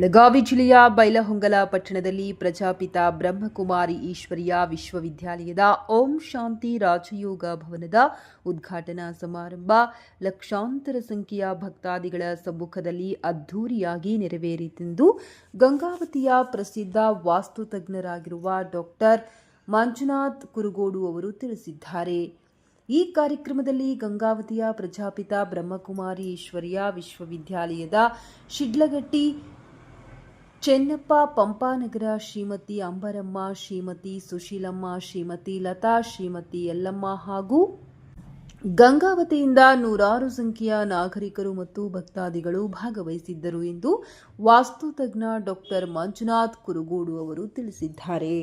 ಬೆಳಗಾವಿ ಜಿಲ್ಲೆಯ ಬೈಲಹೊಂಗಲ ಪಟ್ಟಣದಲ್ಲಿ ಪ್ರಜಾಪಿತ ಬ್ರಹ್ಮಕುಮಾರಿ ಈಶ್ವರೀಯ ವಿಶ್ವವಿದ್ಯಾಲಯದ ಓಂ ಶಾಂತಿ ರಾಜಯೋಗ ಭವನದ ಉದ್ಘಾಟನಾ ಸಮಾರಂಭ ಲಕ್ಷಾಂತರ ಸಂಖ್ಯೆಯ ಭಕ್ತಾದಿಗಳ ಸಮ್ಮುಖದಲ್ಲಿ ಅದ್ಧೂರಿಯಾಗಿ ನೆರವೇರಿತೆಂದು ಗಂಗಾವತಿಯ ಪ್ರಸಿದ್ಧ ವಾಸ್ತುತಜ್ಞರಾಗಿರುವ ಡಾಕ್ಟರ್ ಮಂಜುನಾಥ್ ಕುರುಗೋಡು ಅವರು ತಿಳಿಸಿದ್ದಾರೆ. ಈ ಕಾರ್ಯಕ್ರಮದಲ್ಲಿ ಗಂಗಾವತಿಯ ಪ್ರಜಾಪಿತ ಬ್ರಹ್ಮಕುಮಾರಿ ಈಶ್ವರೀಯ ವಿಶ್ವವಿದ್ಯಾಲಯದ ಶಿಡ್ಲಘಟ್ಟಿ ಚೆನ್ನಪ್ಪ ಪಂಪಾನಗರ ಶ್ರೀಮತಿ ಅಂಬರಮ್ಮ, ಶ್ರೀಮತಿ ಸುಶೀಲಮ್ಮ, ಶ್ರೀಮತಿ ಲತಾ, ಶ್ರೀಮತಿ ಯಲ್ಲಮ್ಮ ಹಾಗೂ ಗಂಗಾವತಿಯಿಂದ ನೂರಾರು ಸಂಖ್ಯೆಯ ನಾಗರಿಕರು ಮತ್ತು ಭಕ್ತಾದಿಗಳು ಭಾಗವಹಿಸಿದ್ದರು ಎಂದು ವಾಸ್ತುತಜ್ಞ ಡಾಕ್ಟರ್ ಮಂಜುನಾಥ್ ಕುರುಗೋಡು ಅವರು ತಿಳಿಸಿದ್ದಾರೆ.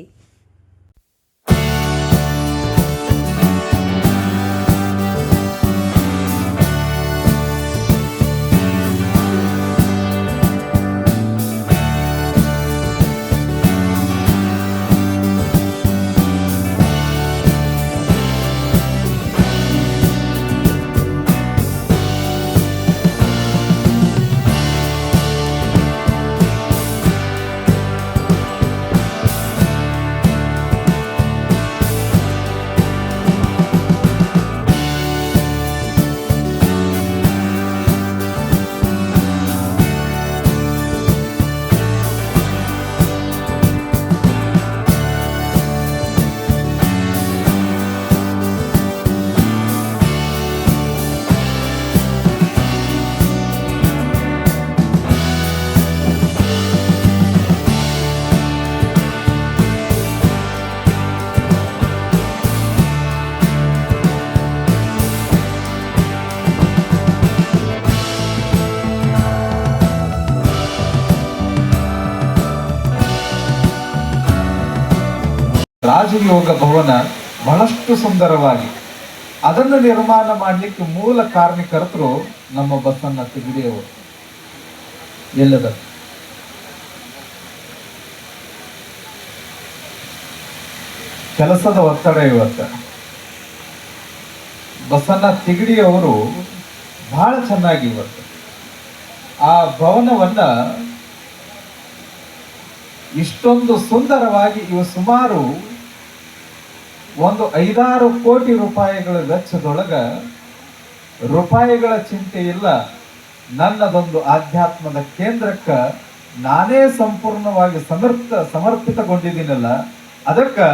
ರಾಜಯೋಗ ಭವನ ಬಹಳಷ್ಟು ಸುಂದರವಾಗಿ ಅದನ್ನು ನಿರ್ಮಾಣ ಮಾಡಲಿಕ್ಕೆ ಮೂಲ ಕಾರಣಕರ್ತರು ನಮ್ಮ ಬಸಣ್ಣ ತಿಗಡಿಯವರು. ಎಲ್ಲದ ಕೆಲಸದ ಒತ್ತಡ ಇವತ್ತು ಬಸಣ್ಣ ತಿಗಡಿಯವರು ಬಹಳ ಚೆನ್ನಾಗಿ ಇವತ್ತು ಆ ಭವನವನ್ನ ಇಷ್ಟೊಂದು ಸುಂದರವಾಗಿ ಇವು ಸುಮಾರು 5-6 ಕೋಟಿ ರೂಪಾಯಿಗಳ ವೆಚ್ಚದೊಳಗ ರೂಪಾಯಿಗಳ ಚಿಂತೆ ಇಲ್ಲ. ನನ್ನದೊಂದು ಆಧ್ಯಾತ್ಮದ ಕೇಂದ್ರಕ್ಕೆ ನಾನೇ ಸಂಪೂರ್ಣವಾಗಿ ಸಮರ್ಪಿತಗೊಂಡಿದ್ದೀನಲ್ಲ, ಅದಕ್ಕೆ